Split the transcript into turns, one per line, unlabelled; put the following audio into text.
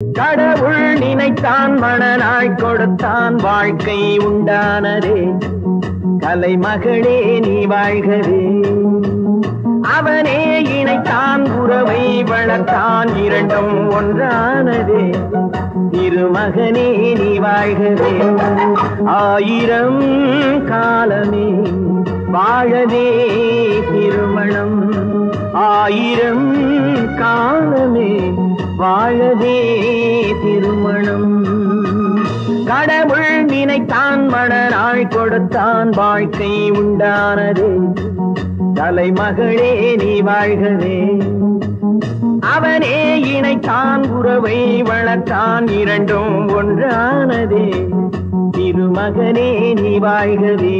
கடவுள் நினைத்தான் மணநாள் கொடுத்தான் வாழ்க்கை உண்டானதே கலைமகளே நீ வாழ்கவே அவனே இணைத்தான் உறவை வளர்த்தான் இரண்டும் ஒன்றானதே திருமகனே நீ வாழ்கவே ஆயிரம் காலமே வாழவே திருமணம் ஆயிரம் காலமே வாழவே திருமணம் கடவுள் நினைத்தான் மணநாள் கொடுத்தான் வாழ்க்கை உண்டானதே தலைமகளே நீ வாழ்கவே அவனே இணைத்தான் உறவை வளர்த்தான் இரண்டும் ஒன்றானதே திருமகனே நீ வாழ்கவே